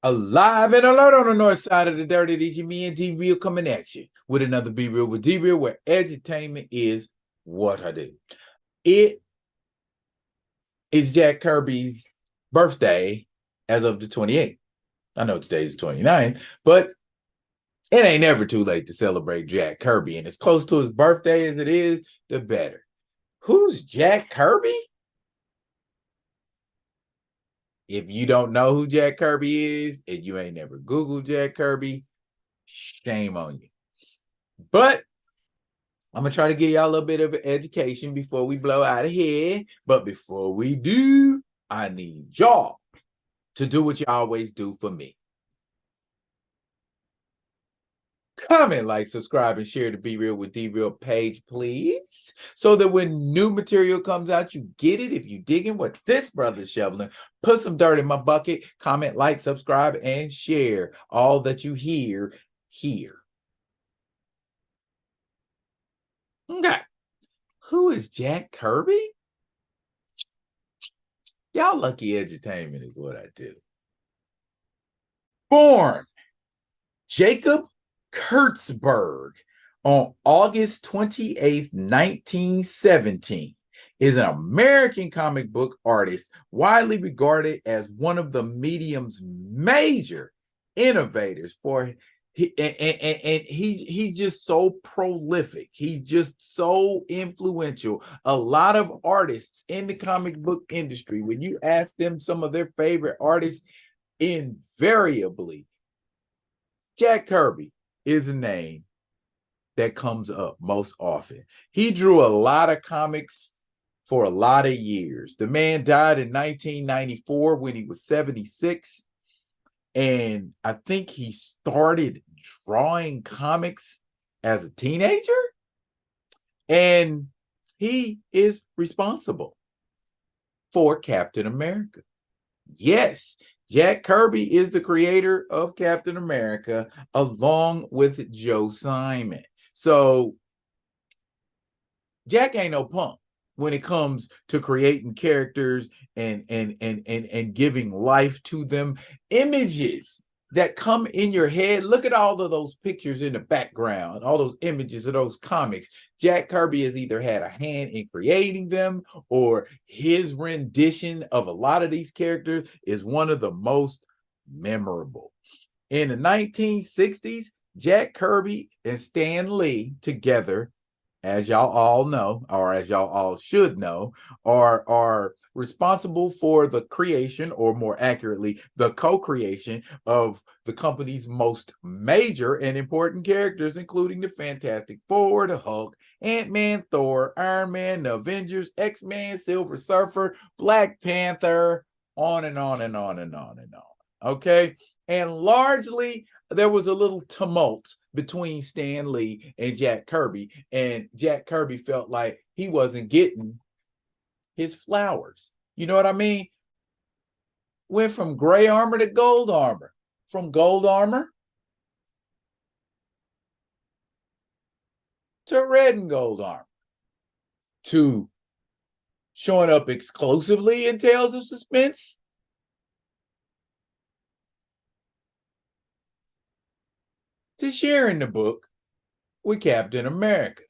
Alive and alert on the north side of the dirty. These you me and D Real coming at you with another Be Real with D Real, where edutainment is what I do. It is Jack Kirby's birthday as of the 28th. I know today's the 29th, but it ain't never too late to celebrate Jack Kirby. And as close to his birthday as it is, the better. Who's Jack Kirby? If you don't know who Jack Kirby is and you ain't never Googled Jack Kirby, shame on you. But I'm going to try to give y'all a little bit of an education before we blow out of here. But before we do, I need y'all to do what you always do for me. Comment, like, subscribe, and share the Be Real with D Real page, please. So that when new material comes out, you get it. If you digging what this brother's shoveling, put some dirt in my bucket. Comment, like, subscribe, and share all that you hear here. Okay. Who is Jack Kirby? Y'all lucky edutainment is what I do. Born Jacob Kurtzberg on August 28th, 1917, is an American comic book artist widely regarded as one of the medium's major innovators for he's just so prolific. He's just so influential. A lot of artists in the comic book industry, when you ask them some of their favorite artists, invariably Jack Kirby is a name that comes up most often. He drew a lot of comics for a lot of years. The man died in 1994 when he was 76. And I think he started drawing comics as a teenager. And he is responsible for Captain America. Yes, Jack Kirby is the creator of Captain America along with Joe Simon. So Jack ain't no punk when it comes to creating characters and giving life to them. Images that come in your head. Look at all of those pictures in the background, all those images of those comics. Jack Kirby has either had a hand in creating them, or his rendition of a lot of these characters is one of the most memorable. In the 1960s, Jack Kirby and Stan Lee together, as y'all all know, or as y'all all should know, are responsible for the creation, or more accurately, the co-creation of the company's most major and important characters, including the Fantastic Four, the Hulk, Ant-Man, Thor, Iron Man, the Avengers, X-Men, Silver Surfer, Black Panther, on and on and on and on and on. Okay? And largely, there was a little tumult between Stan Lee and Jack Kirby, and Jack Kirby felt like he wasn't getting his flowers. You know what I mean? Went from gray armor to gold armor, from gold armor to red and gold armor, to showing up exclusively in Tales of Suspense, to sharing the book with Captain America.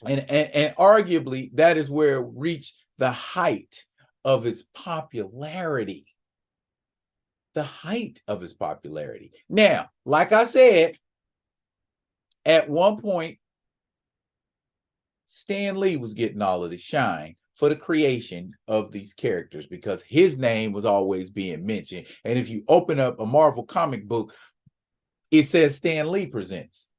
And arguably, that is where it reached the height of its popularity. The height of its popularity. Now, like I said, at one point, Stan Lee was getting all of the shine for the creation of these characters because his name was always being mentioned. And if you open up a Marvel comic book, it says Stan Lee presents.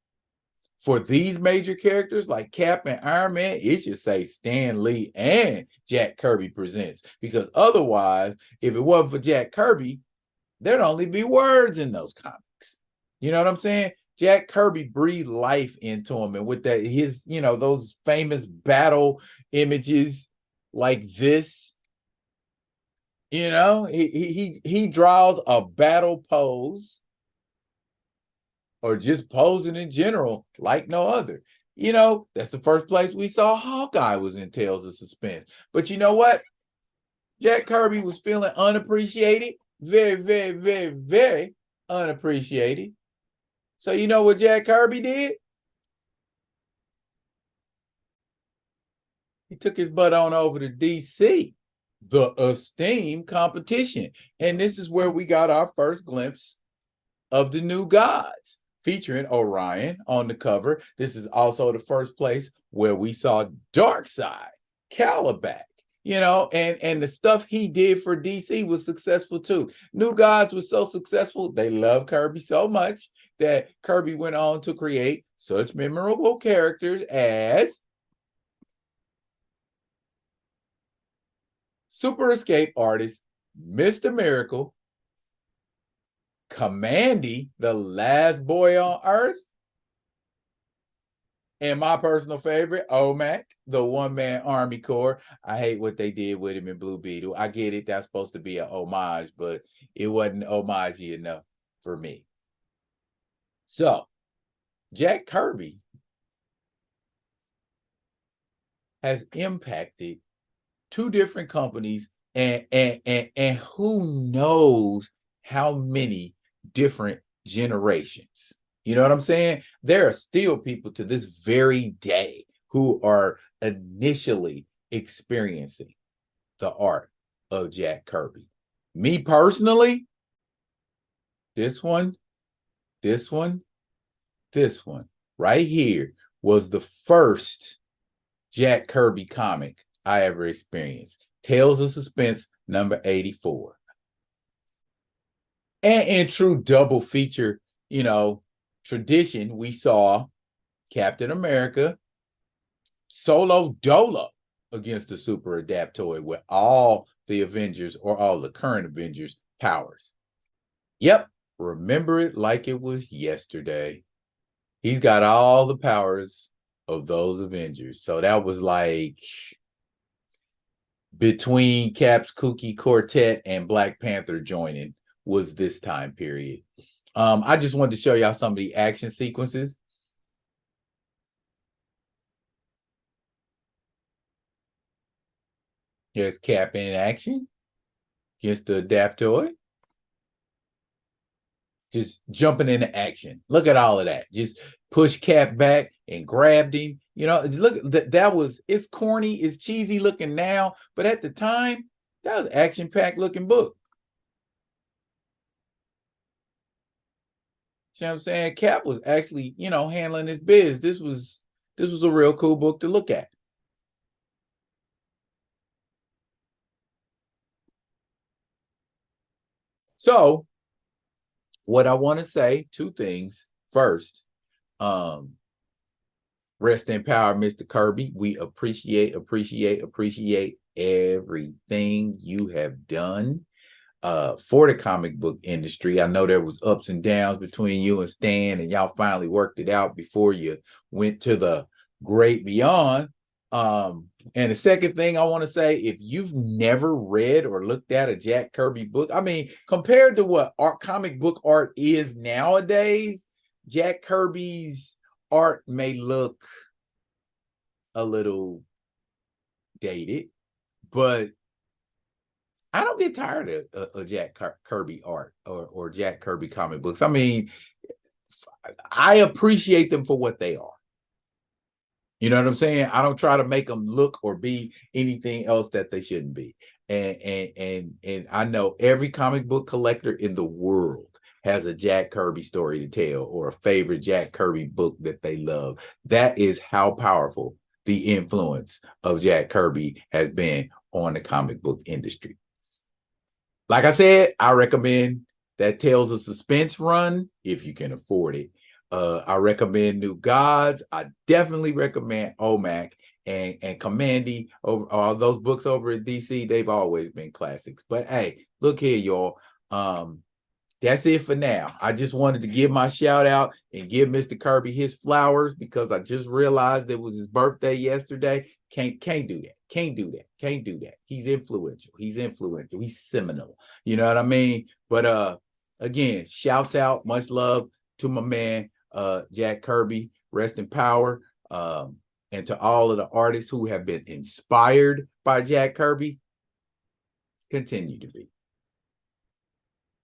For these major characters like Cap and Iron Man, it should say Stan Lee and Jack Kirby presents. Because otherwise, if it wasn't for Jack Kirby, there'd only be words in those comics. You know what I'm saying? Jack Kirby breathed life into him. And with that, his, those famous battle images like this, he draws a battle pose, or just posing in general like no other. That's the first place we saw Hawkeye was in Tales of Suspense. But you know what? Jack Kirby was feeling unappreciated very, very, very, very unappreciated. So you know what Jack Kirby did? He took his butt on over to DC, the esteemed competition. And this is where we got our first glimpse of the New Gods, featuring Orion on the cover. This is also the first place where we saw Darkseid, Caliban, you know, and the stuff he did for DC was successful too. New Gods was so successful, they loved Kirby so much that Kirby went on to create such memorable characters as Super Escape Artist, Mr. Miracle, Commandy, the last boy on Earth, and my personal favorite, OMAC, the one-man Army Corps. I hate what they did with him in Blue Beetle. I get it, that's supposed to be an homage, but it wasn't homage enough for me. So, Jack Kirby has impacted two different companies and who knows how many different generations. You know what I'm saying? There are still people to this very day who are initially experiencing the art of Jack Kirby. Me personally, this one right here was the first Jack Kirby comic I ever experienced. Tales of Suspense number 84. And in true double feature, you know, tradition, we saw Captain America solo dolo against the Super Adaptoid with all the Avengers or all the current Avengers powers. Yep, remember it like it was yesterday. He's got all the powers of those Avengers. So that was like between Cap's Kooky Quartet and Black Panther joining was this time period. I just wanted to show y'all some of the action sequences. Here's Cap in action against the Adaptoid. Just jumping into action. Look at all of that. Just push Cap back and grabbed him. You know, look, that was, it's corny, it's cheesy looking now, but at the time, that was action-packed looking book. You know what I'm saying? Cap was actually, you know, handling his biz. This was a real cool book to look at. So, what I want to say, two things. First, rest in power, Mr. Kirby. We appreciate everything you have done for the comic book industry. I know there was ups and downs between you and Stan, and y'all finally worked it out before you went to the great beyond. And the second thing I want to say, if you've never read or looked at a Jack Kirby book, I mean, compared to what comic book art is nowadays, Jack Kirby's art may look a little dated, but I don't get tired of Jack Kirby art or Jack Kirby comic books. I mean, I appreciate them for what they are. You know what I'm saying? I don't try to make them look or be anything else that they shouldn't be. And I know every comic book collector in the world has a Jack Kirby story to tell or a favorite Jack Kirby book that they love. That is how powerful the influence of Jack Kirby has been on the comic book industry. Like I said, I recommend that Tales of Suspense run if you can afford it. I recommend New Gods. I definitely recommend OMAC and Commandy. Over all those books over at DC, they've always been classics. But hey, look here, y'all. That's it for now. I just wanted to give my shout out and give Mr. Kirby his flowers because I just realized it was his birthday yesterday. Can't do that. Can't do that. He's influential. He's seminal. You know what I mean? But again, shouts out, much love to my man Jack Kirby. Rest in power. And to all of the artists who have been inspired by Jack Kirby, continue to be.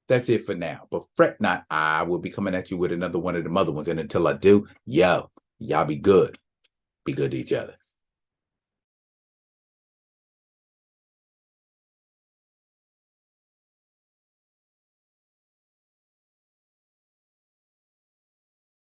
That's it for now. But fret not, I will be coming at you with another one of the other ones. And until I do, y'all be good. Be good to each other.